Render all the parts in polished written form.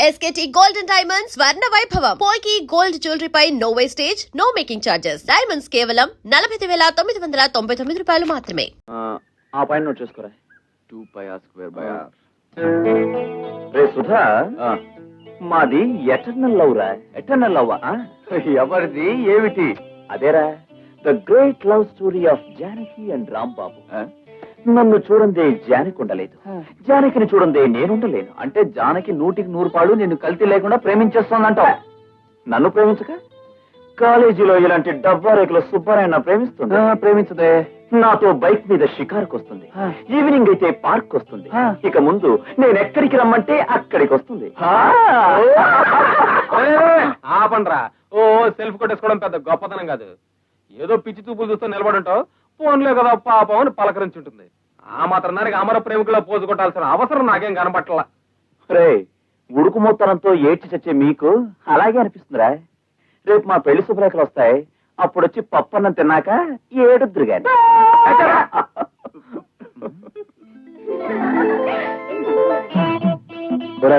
SKT Gold and Diamonds Swarna Vaibhavam. Polki Gold Jewelry pi no wastage, no making charges. Diamonds కేవలం 49,999 రూపాయలు మాత్రమే. ఆ point note చేసుకోరా. 2πr²r. రే సుధా, మాది eternal love రా. ఎటర్నల్ లవ్ ఎవరిది ఏమిటి? అదేరా, the great love story of Janaki and Rambabu. నన్ను చూడందే జానకి ఉండలేదు, జానకిని చూడందే నేనుండలేను. అంటే జానకి 100% నిన్ను కల్తీ లేకుండా ప్రేమించేస్తోందంటావు. నన్ను ప్రేమించక కాలేజీలో ఇలాంటి డబ్బా రేకుల సుబ్బారాయణ ప్రేమిస్తుంది. ప్రేమించదే. నాతో బైక్ మీద షికారుకు వస్తుంది, ఈవినింగ్ అయితే పార్క్ వస్తుంది. ఇక ముందు నేను ఎక్కడికి రమ్మంటే అక్కడికి వస్తుంది. ఆపండ్రా. ఓ సెల్ఫ్ కొట్టేసుకోవడం పెద్ద గొప్పతనం కాదు. ఏదో పిచ్చి చూపులు చూస్తూ నిలబడుంటావు, ఫోన్లే కదా పాపం అని పలకరించుంటుంది. ఆ మాత్రం దానికి అమర ప్రేమికులా పోజు కొట్టాల్సిన అవసరం నాకేం కనబట్టలా. రే, ఉడుకు మొత్తనంతో ఏడ్చి చచ్చే మీకు అలాగే అనిపిస్తుందిరా. రేపు మా పెళ్లి శుభ్రేఖలు వస్తాయి, అప్పుడొచ్చి పప్పన్నం తిన్నాక ఏడుద్దురు గాని.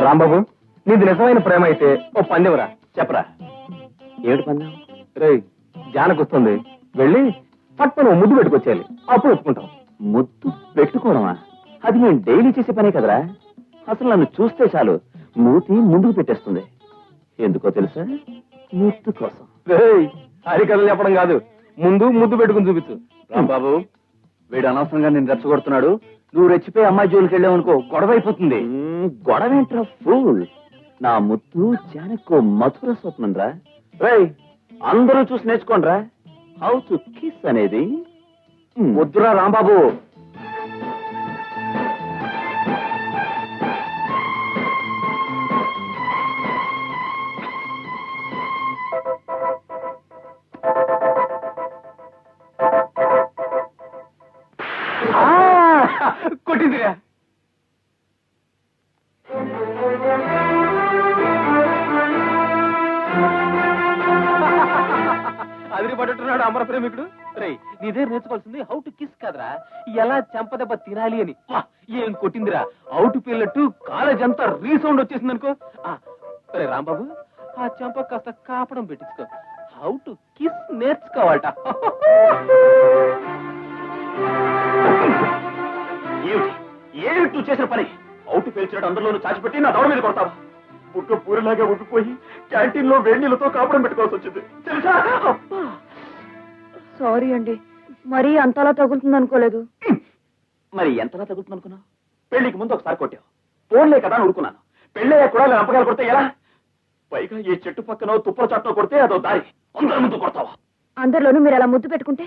రాంబాబు, నీది నిజమైన ప్రేమ అయితే ఓ పందెవరా చెప్పరా. ఏడు పందెం? రే, జానకొస్తుంది, వెళ్ళి పట్టును ముద్దు పెట్టుకొచ్చేయాలి, అప్పుడు ఒప్పుకుంటాం. ముద్దు పెట్టుకోవడమా? అది నేను డైలీ చేసే పనే కదరా. అసలు నన్ను చూస్తే చాలు మూతి ముందుకు పెట్టేస్తుంది. ఎందుకో తెలుసా? ముద్దు కోసం. హరికథలు చెప్పడం కాదు, ముందు ముద్దు పెట్టుకుని చూపించు. రాంబాబు, వీడు అనవసరంగా నేను రెచ్చగొడుతున్నాడు. నువ్వు రెచ్చిపోయి అమ్మాయి జోలికి వెళ్ళావు అనుకో, గొడవ అయిపోతుంది. గొడవేంట్రా ఫూల్? నా ముద్దు జానకో మధుర స్వప్నం రా. రేయ్, అందరూ చూసి నేర్చుకోండి రా హౌ టు కిస్ అనేది. వద్దురా రాంబాబు. కొట్టిందిరా. అదిరి పట్టున్నాడు అమర ప్రేమికుడు. రే, నీదే నేర్చుకోవాల్సింది హౌ టు కిస్ కదరా, ఎలా చెంపదెబ్బ తినాలి అని. ఏం కొట్టిందిరా, అవుట్ పిల్లట్టు కాలేజ్ అంతా రీసౌండ్ వచ్చేసింది అనుకో. రే రాంబాబు, ఆ చెంప కాస్త కాపడం పెట్టించుకో. హౌ టు కిస్ నేర్చుకోవాలట. ఏమిటి నువ్వు చేసిన పని? అవుట్ పేల్చినట్టు అందరిలోనూ చాచిపెట్టి నా దౌడ మీద కొడతావా? బుక్క పూరిలాగా ఉడికిపోయి క్యాంటీన్ లో వేడి నీళ్ళతో కాపడం పెట్టుకోవాల్సి వచ్చింది తెలుసా? సారీ అండి, మరీ అంతలా తగులుతుంది అనుకోలేదు. మరి ఎంతలా తగులుతుంది అనుకున్నావు? పెళ్లికి ముందు ఒకసారి కొట్టావు, ఫోన్లే కదా అని ఊరుకున్నాను. పెళ్ళయ్యా కూడా రంపకాయలు కొడితే ఎలా? పైగా ఈ చెట్టు పక్కన తుప్పల చాట్లో కొడితే అదో దారి. అందరి ముందు కొడతావా? అందరిలోనూ మీరు అలా ముద్దు పెట్టుకుంటే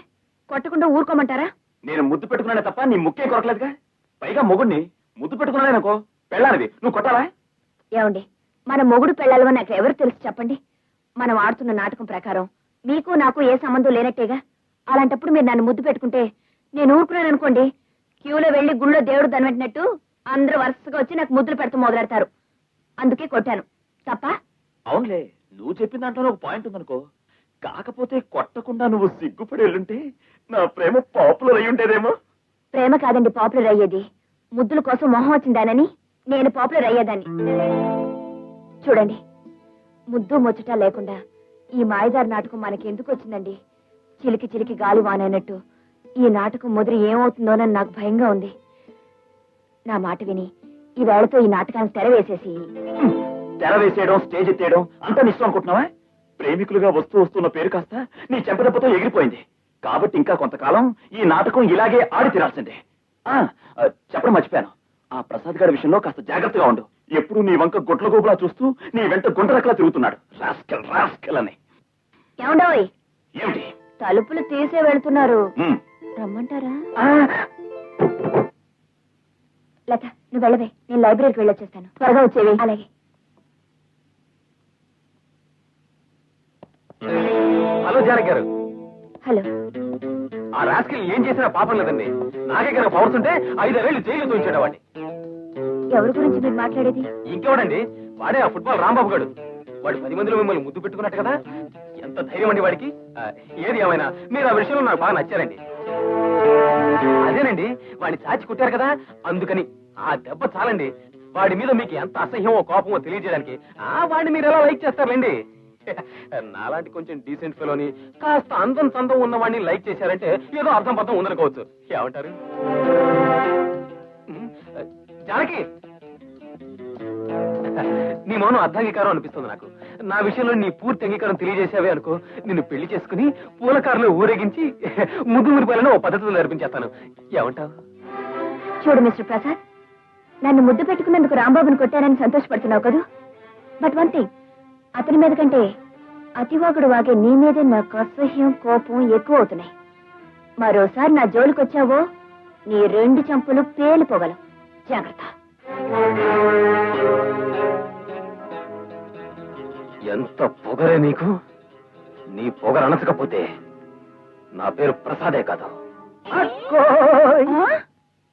కొట్టకుండా ఊరుకోమంటారా? నేను ముద్దు పెట్టుకున్నానే తప్ప నీ ముక్కే కొరకలేదుగా. పైగా మొగుడిని ముద్దు పెట్టుకున్నానేనుకో, పెళ్ళానిది నువ్వు కొట్టాలా? ఏమండి, మన మొగుడు పెళ్ళాలో నాకు ఎవరు తెలుసు చెప్పండి. మనం ఆడుతున్న నాటకం ప్రకారం మీకు నాకు ఏ సంబంధం లేనట్టేగా. అలాంటప్పుడు మీరు నన్ను ముద్దు పెట్టుకుంటే నేను ఊరుకున్నాను అనుకోండి, క్యూలో వెళ్లి గుళ్ళో దేవుడు దనబెట్టినట్టు అందరూ వరుసగా వచ్చి నాకు ముద్దులు పెడుతూ మొదలెడతారు. అందుకే కొట్టాను. తప్ప? అవునులే, నువ్వు చెప్పిన దాంట్లో ఒక పాయింట్ ఉందనుకో. కాకపోతే కొట్టకుండా నువ్వు సిగ్గుపడి వెళ్ళుంటే నా ప్రేమ పాపులర్ అయి ఉండేదేమో. ప్రేమ కాదండి పాపులర్ అయ్యేది, ముద్దుల కోసం మొహం వచ్చిందానని నేను పాపులర్ అయ్యేదాన్ని. చూడండి, ముద్దు ముచ్చట లేకుండా ఈ మాయదారి నాటకం మనకి ఎందుకు వచ్చిందండి? చిలికి చిలికి గాలి వానైనట్టు ఈ నాటకం ముదిరి ఏమవుతుందోనని నాకు భయంగా ఉంది. నా మాట విని ఈ వేళతో ఈ నాటకాన్ని తెరవేసేసి. తెరవేసేయడం, స్టేజ్ ఎత్తేయడం అంతా నిష్టం అనుకుంటున్నావా? ప్రేమికులుగా వస్తున్న పేరు కాస్త నీ చెంపదెబ్బతో ఎగిరిపోయింది. కాబట్టి ఇంకా కొంతకాలం ఈ నాటకం ఇలాగే ఆడి తీరాల్సిందే. చెప్పడం మర్చిపోయాను, ఆ ప్రసాద్ గారి విషయంలో కాస్త జాగ్రత్తగా ఉండు. ఎప్పుడు నీ వంక గుట్ల గోపులా చూస్తూ నీ వెంట గుంటరక్కలా తిరుగుతున్నాడు. రాస్కెల్ రాస్కెల్ అని. ఏమండోయ్, ఏమిటి? తలుపులు తీసే వెళ్తున్నారు, రమ్మంటారా? లత, నువ్వు వెళ్ళవే, నేను లైబ్రరీకి వెళ్ళొచ్చేస్తాను. త్వరగా వచ్చేవి. అలాగే. హలో జానకి గారు. హలో. ఆ రాస్కెల్ ఏం చేసినా పాపం లేదండి. నాకే కనుక పవర్స్ ఉంటే 5 ఏళ్ళు జైలు తోయించేటవాడిని. ఎవరి గురించి మీరు మాట్లాడేది? ఇంకెవడండి, వాడే ఆ ఫుట్బాల్ రాంబాబు గారు. వాడు 10 మందిలో మిమ్మల్ని ముద్దు పెట్టుకున్నట్టు కదా. ఎంత ధైర్యం అండి వాడికి. ఏది ఏమైనా మీరు ఆ విషయంలో నాకు బాగా నచ్చారండి. అదేనండి, వాడిని చాచి కొట్టారు కదా, అందుకని ఆ దెబ్బ చాలండి. వాడి మీద మీకు ఎంత అసహ్యమో కోపమో తెలియజేయడానికి వాడిని మీరు ఎలా లైక్ చేస్తారులేండి. నాలాంటి కొంచెం డీసెంట్ ఫెలోని కాస్త అందం చందం ఉన్న వాడిని లైక్ చేశారంటే ఏదో అర్థం పర్థం ఉందనుకోవచ్చు. ఏమంటారు జానకి? నీ మౌనం అర్ధాంగీకారం అనిపిస్తుంది నాకు. నా విషయంలో నీ పూర్తి అంగీకారం తెలియజేసావే అనుకో, నిన్ను పెళ్లి చేసుకుని పూలకారులో ఊరేగించి ముద్దు మురిపాలను ఓ పద్ధతిలో నడిపించేస్తాను. ఏమంటావు? చూడు మిస్టర్ ప్రసాద్, నన్ను ముద్దు పెట్టుకున్నందుకు రాంబాబుని కొట్టానని సంతోషపడుతున్నావు కదూ. బట్ వన్ థింగ్, అతని మీద కంటే అతివాగుడు వాగే నీ మీదే నాకు అసహ్యం కోపం ఎక్కువ అవుతున్నాయి. మరోసారి నా జోలికొచ్చావో నీ 2 చంపులు పేలిపోగలవు. జాగ్రత్త. ఎంత పొగరే నీకు! నీ పొగరు అనచకపోతే నా పేరు ప్రసాదే కాదు.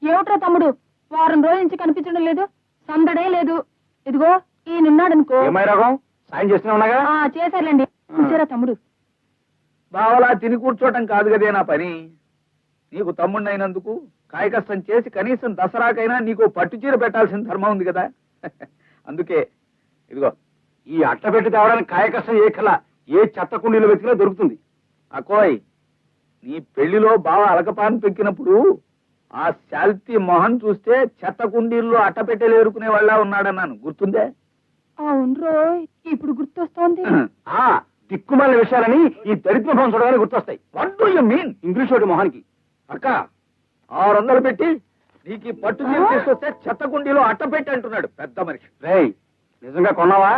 ఏమిట్రా తమ్ముడు, వారం రోజుల నుంచి కనిపించడం లేదు, సందడే లేదు. ఇదిగో ఈయనున్నాడనుకో. ఏమై రాగం? సాయం చేస్తున్నావుగా? చేశారులేండి. చూసారా తమ్ముడు? బావలా తిని కూర్చోటం కాదు కదే నా పని. నీకు తమ్ముడినైనందుకు కాయ కష్టం చేసి కనీసం దసరాకైనా నీకు పట్టు చీర పెట్టాల్సిన ధర్మం ఉంది కదా. అందుకే ఇదిగో ఈ అట్ట పెట్టి తేవడానికి కాయ కష్టం ఏ కల ఏ చెత్త కుండీలు వెతికినా దొరుకుతుంది. అకోయ్, నీ పెళ్లిలో బావ అలకపాన్ పెక్కినప్పుడు ఆ శాల్తీ మొహన్ చూస్తే చెత్త కుండీల్లో అట్టపెట్టెలు ఏరుకునే వాళ్ళ ఉన్నాడన్నాను, గుర్తుందే? అవును రోయ్, ఇప్పుడు గుర్తొస్తోంది. దిక్కుమాల విషయాలని ఈ దరిద్ర భవన్ చూడగానే గుర్తొస్తాయి. What do you mean? English వాడి మొహానికి. అక్క 600 పెట్టి నీకు ఈ పట్టు చీర తీసుకొస్తే చెత్త కుండీలో అట్టపెట్టి అంటున్నాడు పెద్ద మనిషి. రేయ్, నిజంగా కొన్నావా?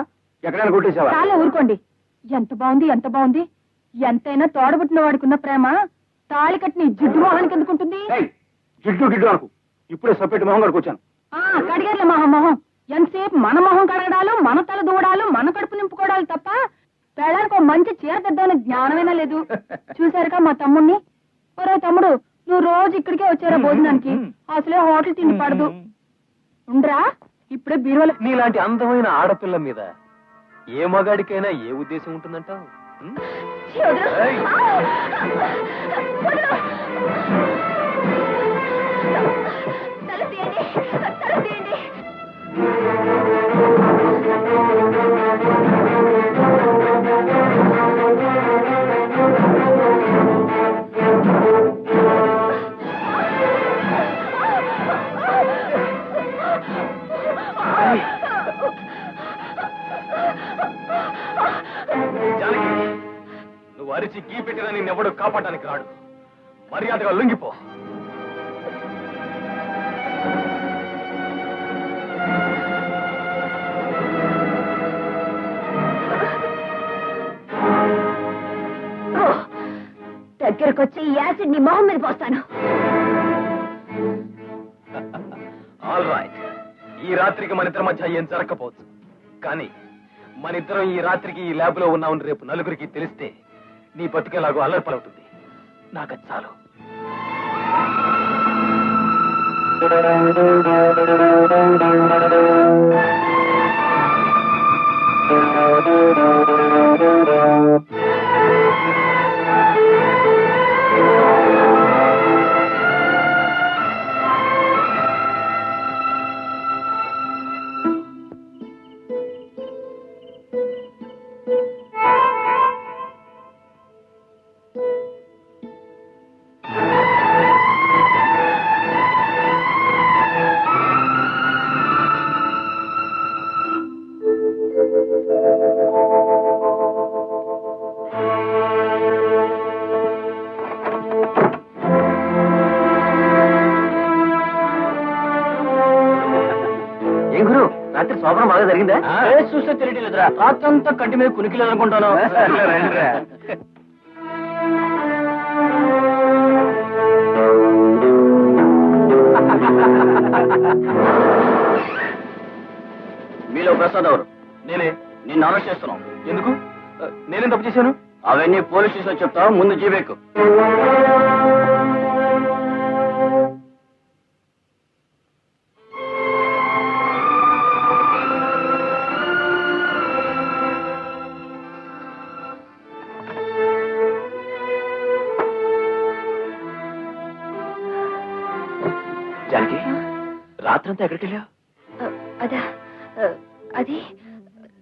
ఎక్కడైనా కొట్టేసావా? చాలా ఊరుకోండి. ఎంత బాగుంది, ఎంత బాగుంది. ఎంతైనా తోడబుట్టిన వాడికున్న ప్రేమ తాళి కట్టిన జిడ్డు మొహానికి ఎందుకుంటుంది? జిడ్డు గిడ్డు అనుకు. ఇప్పుడే సపరేట్ మొహం కడుకు వచ్చాను. కడిగేర్ల మొహం. ఎంతసేపు మన మొహం కడగడాలు, మన తల దూడాలు, మన కడుపు నింపుకోవడాలు తప్ప పెళ్ళానికి ఒక మంచి చీర తెద్దామని జ్ఞానమైనా లేదు. చూసారుగా మా తమ్ముణ్ణి. ఒరే తమ్ముడు, నువ్వు రోజు ఇక్కడికే వచ్చారా భోజనానికి? అసలే హోటల్ తిండి పడదు. ఉండరా, ఇప్పుడే బీరువాలో. నీలాంటి అందమైన ఆడపిల్ల మీద ఏ మగాడికైనా ఏ ఉద్దేశం ఉంటుందంటావు? జానకి, నువ్వు అరిచి గీ పెట్టినా నిన్నెవడూ కాపాడడానికి రాడు. మర్యాదగా లొంగిపో. దగ్గరకొచ్చి ఈ యాసిడ్ నీ మొహం మీద పోస్తాను. ఆల్ రైట్, ఈ రాత్రికి మన ఇద్దరి మధ్య ఏం జరగకపోవచ్చు, కానీ మన ఇద్దరం ఈ రాత్రికి ఈ ల్యాబ్ లో ఉన్నామని రేపు నలుగురికి తెలిస్తే నీ బతుకేలాగో అల్లరిపలవుతుంది. నాకది చాలు. రాత్రి శోభనం బాగా జరిగిందా? చూస్తే తెలియట్లేదురా, రాత్రంతా కంటి మీద కునికిలేదు అనుకుంటాను. మీలో ప్రసాద్ ఎవరు? నేనే. నిన్ను అరెస్ట్ చేస్తున్నాం. ఎందుకు? నేనేం తప్పు చేశాను? అవన్నీ పోలీస్ స్టేషన్ చెప్తావు, ముందు జీబెక్కు. జానకి, రాత్రంతా ఎక్కడికి వెళ్ళావు? అదా అది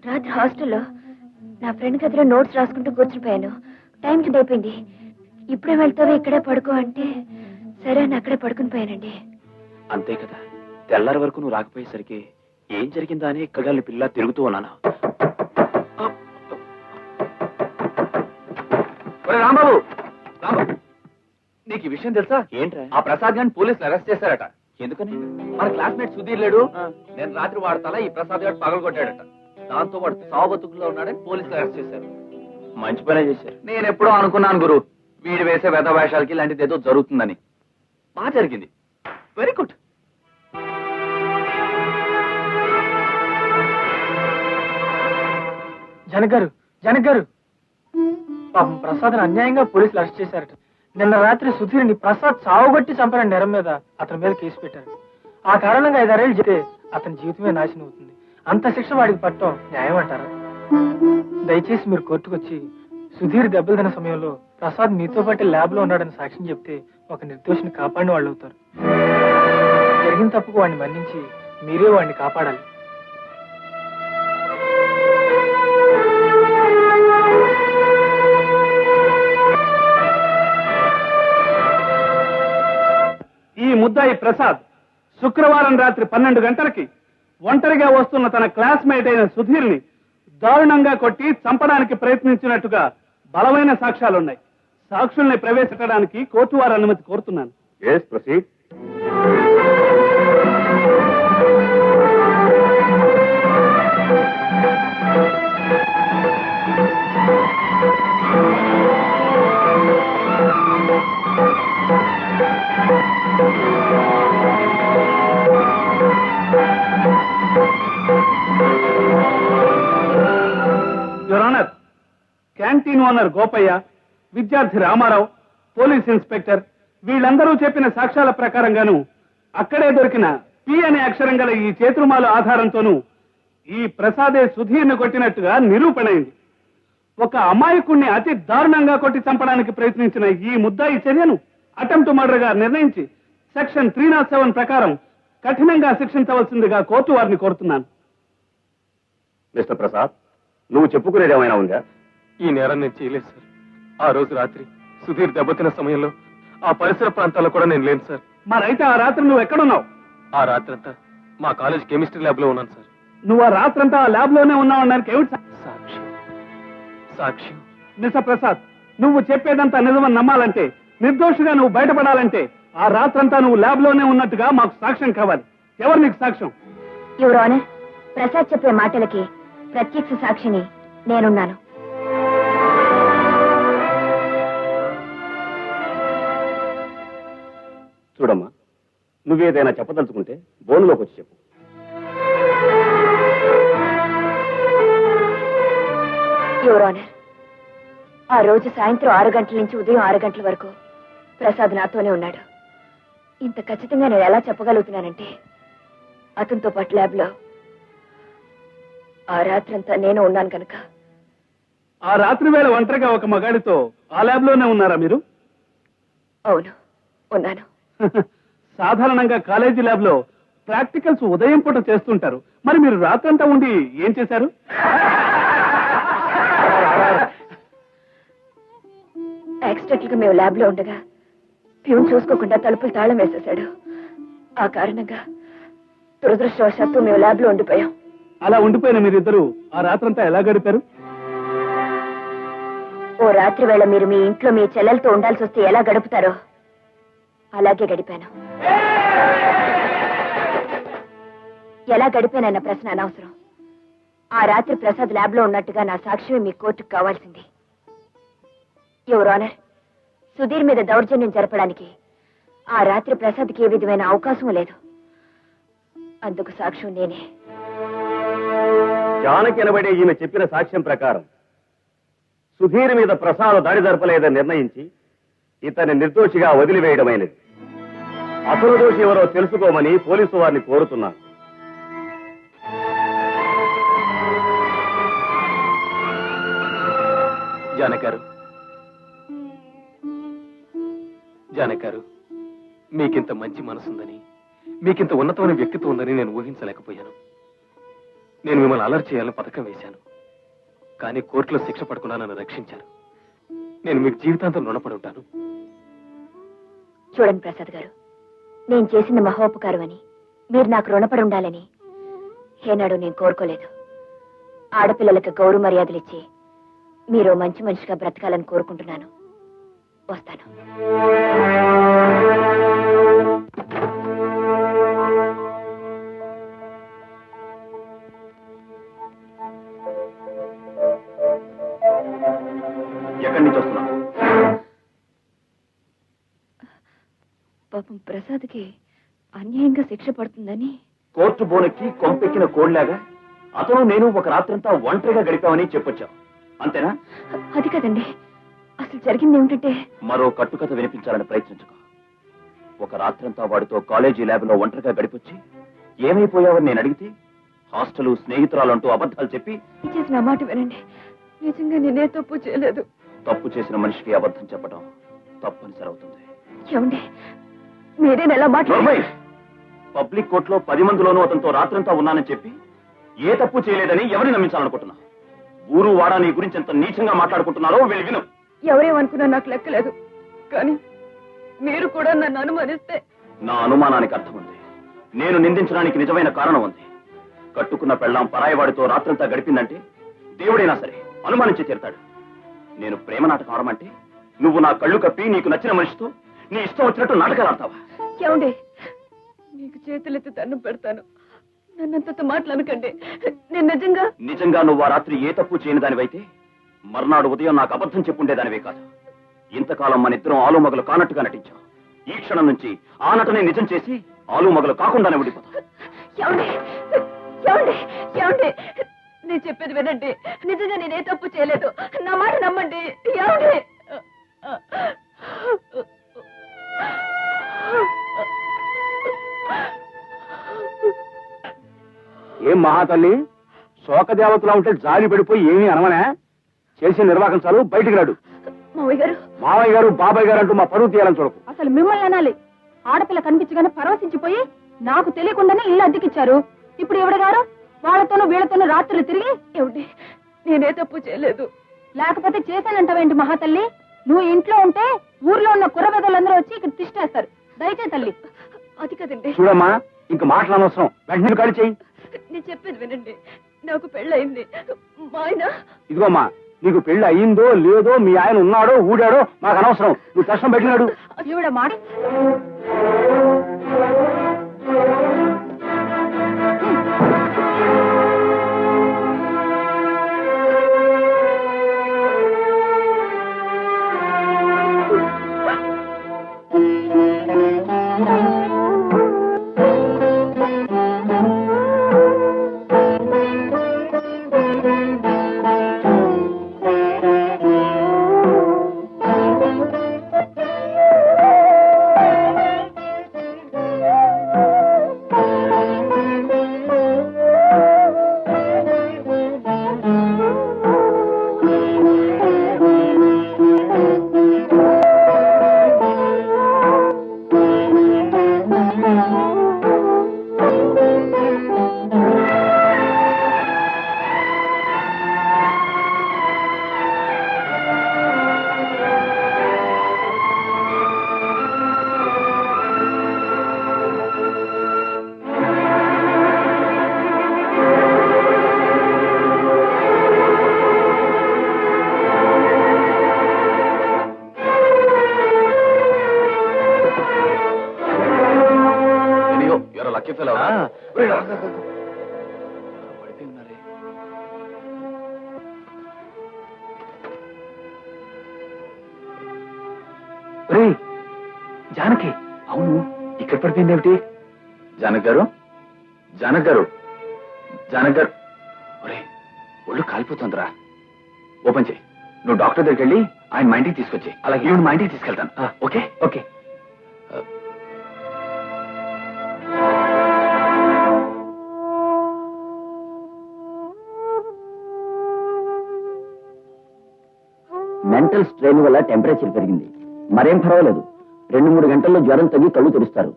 రాత్రి హాస్టల్లో నా ఫ్రెండ్ గదిలో నోట్స్ రాసుకుంటూ కూర్చునిపోయాను. టైం కింద అయిపోయింది. ఇప్పుడే వెళ్తావా ఇక్కడే పడుకో అంటే సరే అని అక్కడే పడుకుని పోయానండి. అంతే కదా, తెల్లారి వరకు నువ్వు రాకపోయేసరికి ఏం జరిగిందా అని కగాలి పిల్ల తిరుగుతూ ఉన్నాను. రాంబాబు, నీకు ఈ విషయం తెలుసా? ఏంట్రా? ఆ ప్రసాద్ గారిని పోలీసులు అరెస్ట్ చేశారట. ఎందుకని? మన క్లాస్మేట్ సుధీర్ లేడు, నేను రాత్రి వాడతాలా ఈ ప్రసాద్ గారు పగలగొట్టాడట. దాంతో వాడు సావు బతుకుల్లో ఉన్నాడని పోలీసులు అరెస్ట్ చేశారు. మంచి పనే చేశారు. నేను ఎప్పుడో అనుకున్నాను గురు, వీడు వేసే వేద వేషాలకి ఇలాంటిది ఏదో జరుగుతుందని. బాగా జరిగింది. Very good. జనక్ గారు పాపం ప్రసాద్ అన్యాయంగా పోలీసులు అరెస్ట్ చేశారట. నిన్న రాత్రి సుధీర్ని ప్రసాద్ సావుగొట్టి చంపిన నేరం మీద అతని మీద కేసు పెట్టారు. ఆ కారణంగా 5-6 ఏళ్ళు చెప్తే అతని జీవితమే నాశనం అవుతుంది. అంత శిక్ష వాడికి పట్టడం న్యాయం అంటారా? దయచేసి మీరు కోర్టుకొచ్చి సుధీర్ దెబ్బలు తిన్న సమయంలో ప్రసాద్ మీతో పాటు ల్యాబ్ లో ఉన్నాడని సాక్ష్యం చెప్తే ఒక నిర్దోషిని కాపాడిన వాళ్ళు అవుతారు. జరిగిన తప్పుకు వాడిని మన్నించి మీరే వాడిని కాపాడాలి. ఈ ముద్దాయి ప్రసాద్ శుక్రవారం రాత్రి 12 గంటలకి ఒంటరిగా వస్తున్న తన క్లాస్మేట్ అయిన సుధీర్ని దారుణంగా కొట్టి చంపడానికి ప్రయత్నించినట్టుగా బలమైన సాక్ష్యాలున్నాయి. సాక్షుల్ని ప్రవేశపెట్టడానికి కోర్టు వారి అనుమతి కోరుతున్నాను. Your honour, canteen owner Gopayya, విద్యార్థి రామారావు, పోలీస్ ఇన్స్పెక్టర్ వీళ్ళందరూ చెప్పిన సాక్ష్యాల ప్రకారంగాను అక్కడే దొరికిన పి అనే అక్షరం గల ఈ చేతురుమాల ఆధారంతోనూ ఈ ప్రసాదే సుధీర్ను కొట్టినట్టుగా నిరూపణైంది. ఒక అమాయకుణ్ణి అతి దారుణంగా కొట్టి చంపడానికి ప్రయత్నించిన ఈ ముద్దాయి చర్యను అటెంప్ట్ మర్డర్ గా నిర్ణయించి సెక్షన్ 307 ప్రకారం కఠినంగా శిక్షించవలసిందిగా కోర్టు వారిని కోరుతున్నాను. మిస్టర్ ప్రసాద్, నువ్వు చెప్పుకునేది ఏమైనా ఉందా? ఈ నేరం నేను చేయలేదు సార్. ఆ రోజు రాత్రి సుధీర్ దెబ్బతిన్న సమయంలో ఆ పరిసర ప్రాంతాల్లో కూడా నేను లేను సార్. మరైతే ఆ రాత్రి నువ్వు ఎక్కడున్నావు? ఆ రాత్రంతా మా కాలేజ్ కెమిస్ట్రీ ల్యాబ్ లో ఉన్నాను సార్. నువ్వు ఆ రాత్రంతా ఆ ల్యాబ్ లోనే ఉన్నావన్నానికి ఏమిటి సాక్ష్యం? మిస్టర్ ప్రసాద్, నువ్వు చెప్పేదంతా నిజమని నమ్మాలంటే, నిర్దోషిగా నువ్వు బయటపడాలంటే ఆ రాత్రంతా నువ్వు ల్యాబ్ లోనే ఉన్నట్టుగా మాకు సాక్ష్యం కావాలి. ఎవరు నీకు సాక్ష్యం? యువర్ ఆనర్, ప్రసాద్ చెప్పే మాటలకి ప్రత్యక్ష సాక్షిని నేనున్నాను. చూడమ్మా, నువ్వేదైనా చెప్పదలుచుకుంటే బోన్లోకి వచ్చి చెప్పు. యువర్ ఆనర్, ఆ రోజు సాయంత్రం 6 గంటల నుంచి ఉదయం 6 గంటల వరకు ప్రసాద్ నాతోనే ఉన్నాడు. ఇంత ఖచ్చితంగా నేను ఎలా చెప్పగలుగుతున్నానంటే, అతనితో పాటు ల్యాబ్ లో ఆ రాత్రంతా నేను ఉన్నాను కనుక. ఆ రాత్రి వేళ ఒంటరిగా ఒక మగాడితో ఆ ల్యాబ్ లోనే ఉన్నారా మీరు? అవును, ఉన్నాను. సాధారణంగా కాలేజీ ల్యాబ్ లో ప్రాక్టికల్స్ ఉదయం పూట చేస్తుంటారు. మరి మీరు రాత్రంతా ఉండి ఏం చేశారు? యాక్సిడెంట్ గా మేము ల్యాబ్ లో ఉండగా ప్యూన్ చూసుకోకుండా తలుపులు తాళం వేసేశాడు. ఆ కారణంగా దురదృష్టవశాత్తు మేము ల్యాబ్ లో ఉండిపోయాం. అలా ఉండిపోయిన మీరిద్దరు ఆ రాత్రంతా ఎలా గడిపారు? ఓ రాత్రి వేళ మీరు మీ ఇంట్లో మీ చెల్లెలతో ఉండాల్సి వస్తే ఎలా గడుపుతారో అలాగే గడిపాను. ఎలా గడిపానన్న ప్రశ్న అనవసరం. ఆ రాత్రి ప్రసాద్ ల్యాబ్ లో ఉన్నట్టుగా నా సాక్ష్యమే మీ కోర్టుకు కావాల్సింది. యువర్ ఆనర్, సుధీర్ మీద దౌర్జన్యం జరపడానికి ఆ రాత్రి ప్రసాద్కి ఏ విధమైన అవకాశం లేదు. అందుకు సాక్ష్యం నేనే. జానకినబడే ఈమె చెప్పిన సాక్ష్యం ప్రకారం సుధీర్ మీద ప్రసాద్ దాడి జరపలేదని నిర్ణయించి ఇతన్ని నిర్దోషిగా వదిలివేయడమైనది. అసలు దోషి ఎవరో తెలుసుకోమని పోలీసు వారిని కోరుతున్నాను. జానక్ గారు, మీకింత మంచి మనసుందని, మీకింత ఉన్నతమైన వ్యక్తిత్వం ఉందని నేను ఊహించలేకపోయాను. నేను మిమ్మల్ని అలర్ట్ చేయాలని పథకం వేశాను, కానీ కోర్టులో శిక్ష పడకుండా నన్ను రక్షించారు. నేను మీకు జీవితాంతం రుణపడి ఉంటాను. చూడండి ప్రసాద్ గారు, నేను చేసిన మహోపకారం అని మీరు నాకు రుణపడి ఉండాలని ఏనాడు నేను కోరుకోలేదు. ఆడపిల్లలకు గౌరవ మర్యాదలు ఇచ్చి మీరు మంచి మనిషిగా బ్రతకాలని కోరుకుంటున్నాను. వస్తాను. ఎక్కడి నుంచి వస్తున్నావు? పాపం ప్రసాద్కి అన్యాయంగా శిక్ష పడుతుందని కోర్టు బోనెక్కి కొంపెక్కిన కోడ్లాగా అతను నేను ఒక రాత్రంతా ఒంటరిగా గడిపామని చెప్పొచ్చావు, అంతేనా? అది కదండి, అసలు జరిగింది ఏమిటంటే మరో కట్టుకథ వినిపించాలని ప్రయత్నించుకో. ఒక రాత్రంతా వాడితో కాలేజీ ల్యాబ్లో ఒంటరిగా గడిపొచ్చి ఏమైపోయావని నేను అడిగితే హాస్టల్ స్నేహితురాలంటూ అబద్ధాలు చెప్పి చేసిన మాట వినండి, నిజంగా నేనే తప్పు చేయలేదు. తప్పు చేసిన మనిషికి అబద్ధం చెప్పడం తప్పనిసరి అవుతుంది. ఏమండి మీరేనా ఎలా మాట్లాడారు? పబ్లిక్ కోర్టులో 10 మందిలోనూ అతనితో రాత్రంతా ఉన్నానని చెప్పి ఏ తప్పు చేయలేదని ఎవరిని నమ్మించాలనుకుంటున్నా? ఊరు వాడా నీ గురించి ఎంత నీచంగా మాట్లాడుకుంటున్నారో వెళ్ళి విను. ఎవరేమనుకున్నా నాకు లెక్కలేదు, కానీ మీరు కూడా నన్ను అనుమానిస్తే నా అనుమానానికి అర్థం ఉంది. నేను నిందించడానికి నిజమైన కారణం ఉంది. కట్టుకున్న పెళ్ళాం పరాయవాడితో రాత్రంతా గడిపిందంటే దేవుడైనా సరే అనుమానించి తీరుతాడు. నేను ప్రేమ నాటకం ఆడమంటే నువ్వు నా కళ్ళు కప్పి నీకు నచ్చిన మనిషితో నీ ఇష్టం వచ్చినట్టు నాటకాలు ఆడతావా? ఏమండి మీకు చేతులెత్తి దండం పెడతాను, నన్నంత మాట్లాడకండి. నేను నిజంగా నువ్వు ఆ రాత్రి ఏ తప్పు చేయని దానివైతే మర్నాడు ఉదయం నాకు అబద్ధం చెప్పుండేదానివే కాదు. ఇంతకాలం మన ఇద్దరం ఆలుమగలు కానట్టుగా నటించాం. ఈ క్షణం నుంచి ఆ నటనే నిజం చేసి ఆలుమగలు కాకుండానే ఉండిపోతాం. ఏమండి ఏమండి ఏమండి నేను చెప్పేది వినండి, నిజంగా నేనే తప్పు చేయలేదు, నా మాట నమ్మండి. ఏమండి ఏం మహాతల్లి, శోకదేవతలా ఉంటే జాలి పడిపోయి ఏమీ అనవనే? చేసే నిర్వాహకం చాలు, బయటికి రాడు. మావయ్య గారు, మావయ్య గారు, బాబాయ్ గారు అంటూ మా పరువు తీయాలని చూడకు. అసలు మిమ్మల్ని అనాలి. ఆడపిల్ల కనిపించగానే పరవశించిపోయి నాకు తెలియకుండానే ఇల్లు అద్దెకిచ్చారు. ఇప్పుడు ఎవడ గారు వాళ్ళతోనూ వీళ్ళతోనూ రాత్రులు తిరిగి ఏమిటి? నేనే తప్పు చేయలేదు. లేకపోతే చేశానంటావేంటి మహాతల్లి? నువ్వు ఇంట్లో ఉంటే ఊర్లో ఉన్న కుర్రబెదలందరూ వచ్చి ఇక్కడ తిష్టేస్తారు. దయచే తల్లి. అది కదండి. చూడమ్మా, ఇంక మాటలు అనవసరం, వెంటనే ఖాళీ చెయ్యి. నేను చెప్పేది వినండి, నాకు పెళ్ళయింది. మా ఆయన ఇదిగోమ్మా, నీకు పెళ్లి అయ్యిందో లేదో, మీ ఆయన ఉన్నాడో ఊడాడో మాకు అనవసరం. నువ్వు కష్టం పెట్టినాడు. ఈవిడ మాట జానకి, అవును ఇక్కడ పడిపోయింది ఏమిటి? జానక్ గారు, జానక్ గారు, జానక్ గారు, ఒరే ఒళ్ళు కాలిపోతుందిరా. ఓపెన్ చేయి. నువ్వు డాక్టర్ దగ్గరికి వెళ్ళి ఆయన మా ఇంటికి తీసుకొచ్చి, అలాగే ఈవిడ మా ఇంటికి తీసుకెళ్తాను. Okay okay. మెంటల్ స్ట్రెయిన్ వల్ల టెంపరేచర్ పెరిగింది. మరేం పర్వాలేదు, 2-3 గంటల్లో జ్వరం తగ్గి కళ్ళు తెరుస్తారు.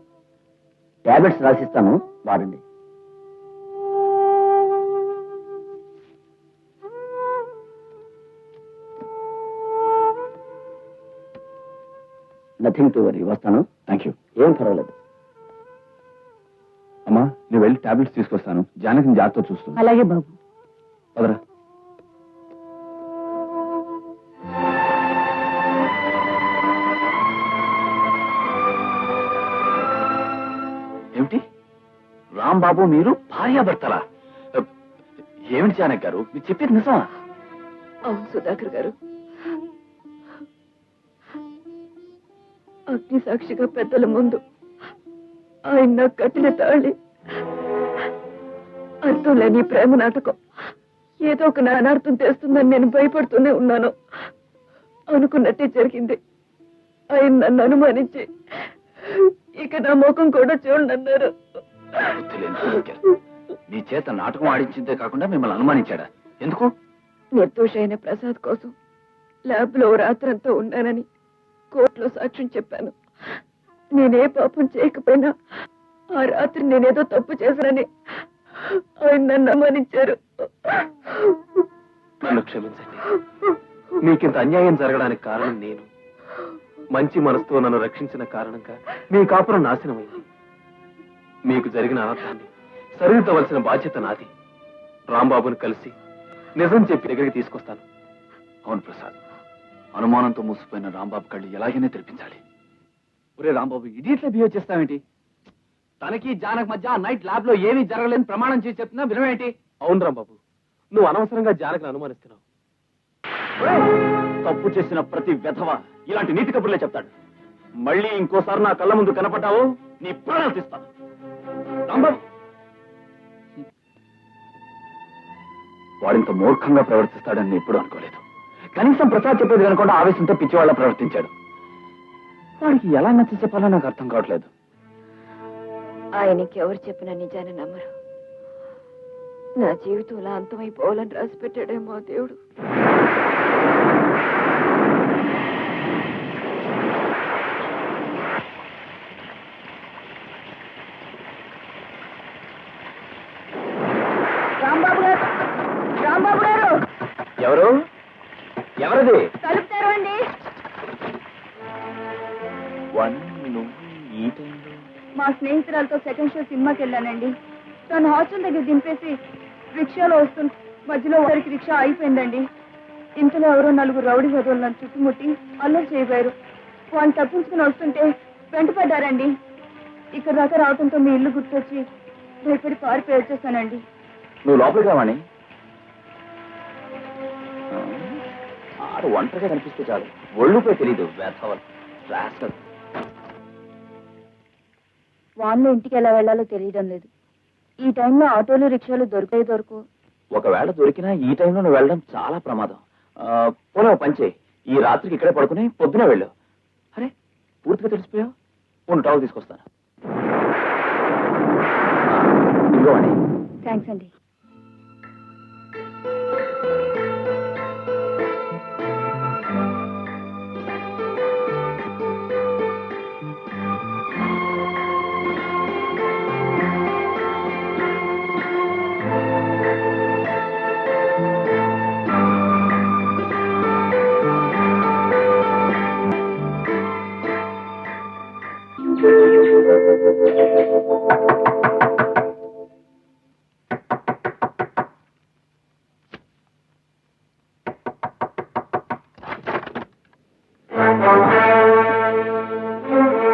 టాబ్లెట్స్ రాసిస్తాను, వాడండి. నథింగ్ టు వరీ, వస్తాను. Thank you. ఏం పర్వాలేదు. అమ్మా నేను వెళ్ళి టాబ్లెట్స్ తీసుకొస్తాను. జానకిని జాగ్రత్త చూస్తాను. అలాగే బాబు. పదరా. ఏమిటి రాంబాబు మీరు భార్యాభర్తలా? ఏమిటి జానక్ గారు మీరు చెప్పేది నిజమా? అవును సుధాకర్ గారు, అగ్ని సాక్షిగా పెద్దల ముందు ఆయన నాకు కట్టిన తాళి, అర్థం లేని ప్రేమ నాటకం ఏదో ఒక నానార్థం తెస్తుందని నేను భయపడుతూనే ఉన్నాను. అనుకున్నట్టే జరిగింది. ఆయన నన్ను అనుమానించి ఇక నా ముఖం కూడా చూడన్నారు. మీ చేత నాటకం ఆడించిందే కాకుండా మిమ్మల్ని అనుమానించాడా? ఎందుకు? నిర్దోషైన ప్రసాద్ కోసం ల్యాబ్ లో రాత్రంతా ఉన్నానని కోర్టులో సాక్ష్యం చెప్పాను. నేనే పాపం చేయకపోయినా ఆ రాత్రి నేనేదో తప్పు చేశానని ఆయన నన్ను అనుమానించారు. నన్ను క్షమించండి. మీకింత అన్యాయం జరగడానికి కారణం నేను. మంచి మనసుతో నన్ను రక్షించిన కారణంగా మీ కాపురం నాశనమైంది. మీకు జరిగిన అనర్థాన్ని సరిదిద్దవలసిన బాధ్యత నాది. రాంబాబుని కలిసి నిజం చెప్పి దగ్గరికి తీసుకొస్తాను. అవును ప్రసాద్, అనుమానంతో మూసిపోయిన రాంబాబు కళ్ళు ఎలాగైనా తెరిపించాలి. ఒరే రాంబాబు, ఇడియట్లా బిహేవ్ చేస్తావేంటి? తనకి జానక్ మధ్య నైట్ ల్యాబ్ లో ఏమీ జరగలేని ప్రమాణం చేసి చెప్తున్నా వినవేంటి? అవును రాంబాబు, నువ్వు అనవసరంగా జానకిని అనుమానిస్తున్నావు. తప్పు చేసిన ప్రతి వెధవ ఇలాంటి నీతి కబుర్లే చెప్తాడు. మళ్ళీ ఇంకోసారి నా కళ్ళ ముందు కనపడ్డావు, నీ ప్రాణాలు తీస్తాను. రాంబాబు, వాడింత మూర్ఖంగా ప్రవర్తిస్తాడని ఎప్పుడూ అనుకోలేదు. కనీసం ప్రసాద్ చెప్పేది కనుకుండా ఆవేశంతో పిచ్చివాళ్ళ ప్రవర్తించాడు. వాడికి ఎలా నచ్చ చెప్పాలో నాకు అర్థం కావట్లేదు. ఆయనకి ఎవరు చెప్పినా నిజాన్ని నమ్మరు. నా జీవితంలో అంతమైపోవాలని రాసి పెట్టాడేమో ఆ దేవుడు. రాంబాబు గారు, రాంబాబు గారు, ఎవరు? ఎవరది? తలుపు తెరవండి. ఈ టైంలో మా స్నేహితురాలతో సెకండ్ షో సినిమాకి వెళ్ళానండి. తను హాస్టల్ దగ్గర దింపేసి రిక్షాలో వస్తుంది. మధ్యలో ఒకరికి రిక్షా అయిపోయిందండి. ఇంతలో ఎవరో నలుగురు రౌడీ వదవులు నన్ను చుట్టుముట్టి అల్లరి చేయబోయారు. వాడిని తప్పించుకుని వస్తుంటే వెంటపడ్డారండి. ఇక్కడ దాకా రావడంతో మీ ఇల్లు గుర్తొచ్చి భయపడి పారిపోయి వచ్చేసానండి. నువ్వు లోపలికి రావాణి. ఆడు ఒంటరిగా కనిపిస్తే చాలు, ఒళ్ళుపోయి తెలీదు వేధవలు. వాన్లో ఇంటికి ఎలా వెళ్లాలో తెలియడం లేదు. ఈ టైంలో ఆటోలు రిక్షాలు దొరకవు. ఒకవేళ దొరికినా ఈ టైంలో నువ్వు వెళ్ళడం చాలా ప్రమాదం. పోలే పంచే, ఈ రాత్రికి ఇక్కడే పడుకుని పొద్దునే వెళ్ళు. అరే పూర్తిగా తెలిసిపోయావు. కొన్ని టవల్ తీసుకొస్తాను. ఇదిగోండి. థ్యాంక్స్ అండి.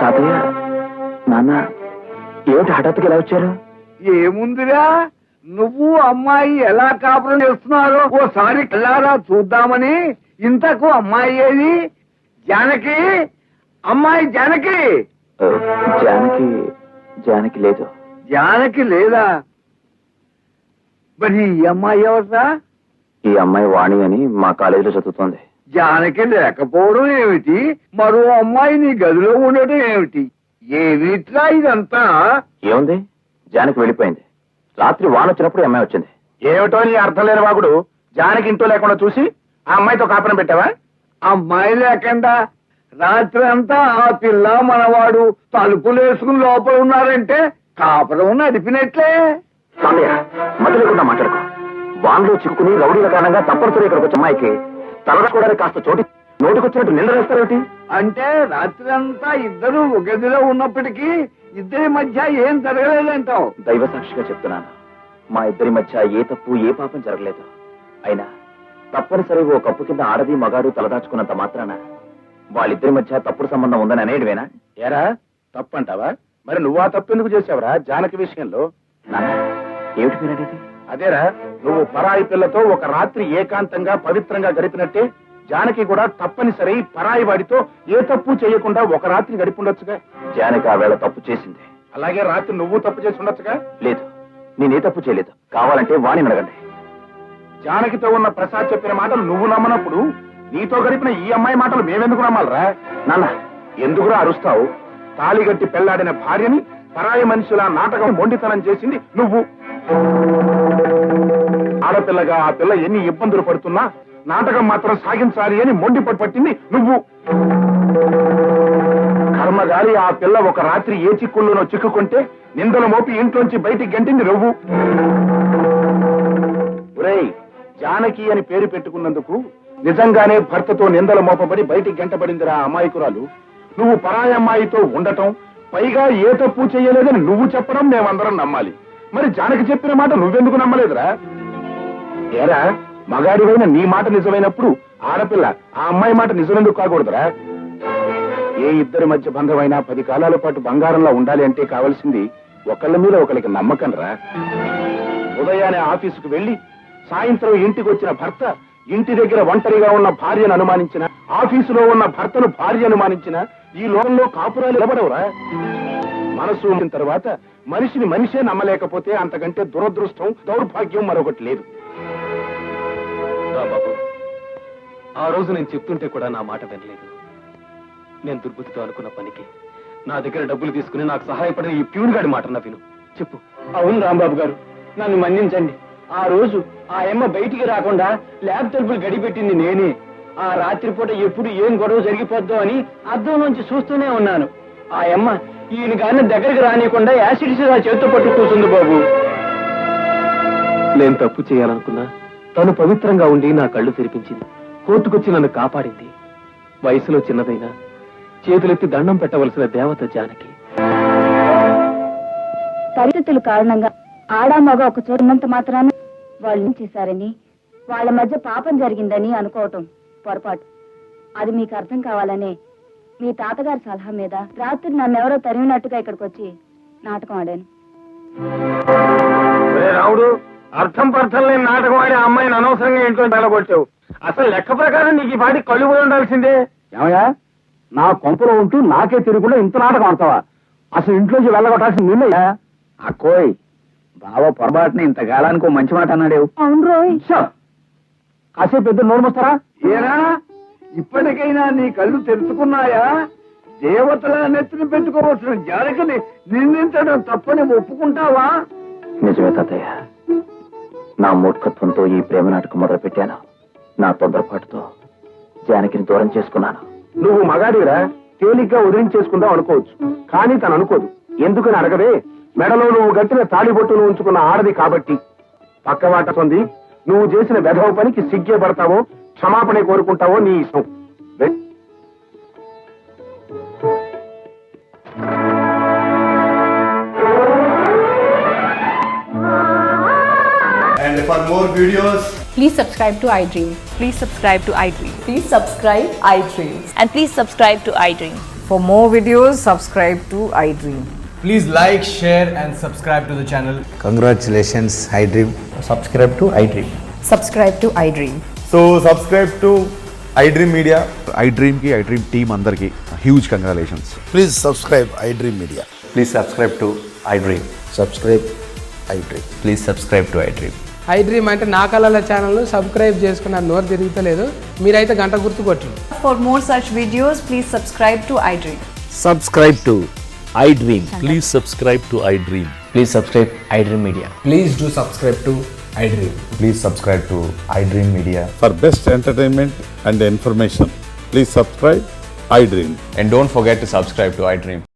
తాతయ్య, నాన్న, ఏమిటి హఠాత్తుగా ఎలా వచ్చారు? ఏముందిరా, నువ్వు అమ్మాయి ఎలా కాపురం చేస్తున్నారో ఓసారి కళ్ళారా చూద్దామని. ఇంతకు అమ్మాయి ఏది? జానకి, అమ్మాయి జానకి. జానకి జానకి లేదు. జానకి లేదా? మరి ఈ అమ్మాయి ఎవరా? ఈ అమ్మాయి వాణి అని మా కాలేజీలో చదువుతోంది. జానకి లేకపోవడం ఏమిటి? మరో అమ్మాయి నీ గదిలో ఉండటం ఏమిటి? ఏమిట్రా ఇదంతా? ఏముంది, జానకి వెళ్ళిపోయింది. రాత్రి వాన వచ్చినప్పుడు ఈ అమ్మాయి వచ్చింది. ఏమిటో నీ అర్థం లేని వాగుడు. జానకి ఇంట్లో లేకుండా చూసి ఆ అమ్మాయితో కాపురం పెట్టావా? అమ్మాయి లేకుండా రాత్రి అంతా ఆ పిల్ల మనవాడు తలుపులు వేసుకుని లోపల ఉన్నారంటే కాపురం నడిపినట్లే. తాతయ్య, మధ్య లేకుండా మాట్లాడుకో. వాన్లో చిక్కుకుని రౌడీల కారణంగా తప్పనిసరి ఇక్కడికి వచ్చే అమ్మాయికి తలదకోవడానికి కాస్త చోటు నోటికొచ్చినట్టు నింద వేస్తారేమిటి? అంటే రాత్రి అంతా ఇద్దరు ఒక గదిలో ఉన్నప్పటికీ ఇద్దరి మధ్య ఏం జరగలేదంటావు? దైవ సాక్షిగా చెప్తున్నాను, మా ఇద్దరి మధ్య ఏ తప్పు ఏ పాపం జరగలేదు. అయినా తప్పనిసరి ఓ కప్పు కింద ఆడది మగాడు తలదాచుకున్నంత మాత్రాన వాళ్ళిద్దరి మధ్య తప్పుడు సంబంధం ఉందని అనేటివేనా? ఏరా తప్పంటావా? మరి నువ్వు ఆ తప్పు ఎందుకు చేసావురా జానకి విషయంలో? నాన్న, ఏమిటి వినడేది? అదేరా, నువ్వు పరాయి పిల్లతో ఒక రాత్రి ఏకాంతంగా పవిత్రంగా గడిపినట్టే జానకి కూడా తప్పనిసరి పరాయి వాడితో ఏ తప్పు చేయకుండా ఒక రాత్రి గడిపుండొచ్చుగా. జానకి ఆ వేళ తప్పు చేసింది. అలాగే రాత్రి నువ్వు తప్పు చేసి ఉండొచ్చుగా. లేదు, నేనే తప్పు చేయలేదు. కావాలంటే వాణ్ణి అడగండి. జానకితో ఉన్న ప్రసాద్ చెప్పిన మాటలు నువ్వు నమ్మనప్పుడు నీతో గడిపిన ఈ అమ్మాయి మాటలు మేమెందుకు నమ్మాలరా? నాన్న, ఎందుకురా అరుస్తావు? తాళిగట్టి పెళ్లాడిన భార్యని పరాయి మనిషిలా నాటకం మొండితనం చేసింది నువ్వు. ఆడపిల్లగా ఆ పిల్ల ఎన్ని ఇబ్బందులు పడుతున్నా నాటకం మాత్రం సాగించాలి అని మొండి పట్టింది నువ్వు. కర్మగాలి ఆ పిల్ల ఒక రాత్రి ఏ చిక్కుల్లోనో చిక్కుకుంటే నిందలు మోపి ఇంట్లోంచి బయటికి గంటింది నువ్వు. ఒరేయ్, జానకి అని పేరు పెట్టుకున్నందుకు నిజంగానే భర్తతో నిందలు మోపబడి బయటికి గంటబడిందిరా అమాయకురాలు. నువ్వు పరాయి అమ్మాయితో ఉండటం, పైగా ఏ తప్పు చేయలేదని నువ్వు చెప్పడం మేమందరం నమ్మాలి. మరి జానకి చెప్పిన మాట నువ్వెందుకు నమ్మలేదురా? ఏరా, మగాడివైన నీ మాట నిజమైనప్పుడు ఆడపిల్ల ఆ అమ్మాయి మాట నిజమెందుకు కాకూడదురా? ఏ ఇద్దరి మధ్య బంధమైనా 10 కాలాల పాటు బంగారంలా ఉండాలి అంటే కావాల్సింది ఒకళ్ళ మీద ఒకరికి నమ్మకం రా. ఉదయాన్నే ఆఫీసుకు వెళ్లి సాయంత్రం ఇంటికి వచ్చిన భర్త ఇంటి దగ్గర ఒంటరిగా ఉన్న భార్యను అనుమానించిన, ఆఫీసులో ఉన్న భర్తను భార్య అనుమానించిన ఈ లోకంలో కాపురాలు నిలబడవురా. మనసు ఉన్న తర్వాత మనిషిని మనిషే నమ్మలేకపోతే అంతకంటే దురదృష్టం, దౌర్భాగ్యం మరొకటి లేదు. బాబు, ఆ రోజు నేను చెప్తుంటే కూడా నా మాట వినలేదు. నేను దుర్బుద్ధితో అనుకున్న పనికి నా దగ్గర డబ్బులు తీసుకుని నాకు సహాయపడిన ఈ ప్యూన్ గాడి మాట నా విను. చెప్పు. అవును రాంబాబు గారు, నన్ను మన్నించండి. ఆ రోజు ఆ అమ్మ బయటికి రాకుండా ల్యాబ్ తలుపులు గడిపెట్టింది నేనే. ఆ రాత్రిపూట ఎప్పుడు ఏం గొడవ జరిగిపోద్దో అని అద్దం నుంచి చూస్తూనే ఉన్నాను. ఆ అమ్మ ఈయన గారిని దగ్గరికి రానియకుండా యాసిడ్ సిరా చేతితో పట్టు కూర్చుంది బాబు. నేను తప్పు చేయాలనుకున్నా తను పవిత్రంగా ఉండి నా కళ్ళు తెరిపించింది. కోర్టుకొచ్చి నన్ను కాపాడింది. వయసులో చిన్నదైనా చేతులెత్తి దండం పెట్టవలసిన దేవత జానకి. పరిస్థితుల కారణంగా ఆడా మగ ఒక చోట ఉన్నంత మాత్రాన వాళ్ళు ఏం చేశారని, వాళ్ళ మధ్య పాపం జరిగిందని అనుకోవటం పొరపాటు. అది మీకు అర్థం కావాలనే మీ తాతగారి సలహా మీద రాత్రి నన్నెవరో తరిమినట్టుగా ఇక్కడికి వచ్చి నాటకం ఆడాను. రావుడు, అర్థం పర్థం లేని నాటకం ఆడి ఆ అమ్మాయిని అనవసరంగా ఇంట్లో నిలబొచ్చావు. అసలు లెక్క ప్రకారం నీకు ఈ పాటి కళ్ళు పోయి ఉండాల్సిందే. ఏమయ్యా, నా కొంపలో ఉంటూ నాకే తిరుగుకుండా ఇంత నాటకం ఆడతావా? అసలు ఇంట్లోంచి వెళ్ళగొట్టాల్సింది నిన్నయ్యా. అక్కోయ్, బావ పొరపాటున ఇంతకాలానికి మంచి మాట అన్నాడు. అవును రోయ్, కాసేపు పెద్ద నోరు మోస్తారా? ఏరా, ఇప్పటికైనా నీ కళ్ళు తెరుచుకున్నాయా? దేవతల నెత్తిని పెట్టుకోవచ్చు జానకిని నిందించడం తప్పని ఒప్పుకుంటావా? నిజమే తాతయ్య, నా మూర్ఖత్వంతో ఈ ప్రేమ నాటకం మొదలు పెట్టాను. నా తొందరపాటుతో జానకిని దూరం చేసుకున్నాను. నువ్వు మగాడిరా, తేలిగ్గా వదిలించేసుకుందాం అనుకోవచ్చు, కానీ తను అనుకోదు. ఎందుకని అడగదే? మెడలో నువ్వు గట్టిన తాళిబొట్టును ఉంచుకున్న ఆడది కాబట్టి. పక్కవాట పొంది నువ్వు చేసిన వెధవ పనికి సిగ్గే పడతావో క్షమాపణ కోరుకుంటావో నీ ఇష్టం. And for more videos, Please subscribe to iDream. Please subscribe to iDream. Please subscribe iDream. And please subscribe to iDream. For more videos, subscribe to iDream. please like, share and subscribe to the channel. Congratulations, iDream. Subscribe to iDream. Subscribe to iDream. So subscribe to iDream Media. iDream ki iDream team andarki huge congratulations. Please subscribe iDream Media. Please subscribe to iDream. Subscribe iDream. Please subscribe to iDream. iDream అంటే నా కళల channel subscribe చేసుకున్న నోరు తిరుగుతలేదు. మీరైతే గంట గుర్తు కొట్టండి. For more such videos, please subscribe to iDream. Subscribe to iDream. Please subscribe to iDream. Please subscribe iDream Media. Please do subscribe to iDream. Please subscribe to iDream Media. For best entertainment and information, please subscribe iDream. And don't forget to subscribe to iDream.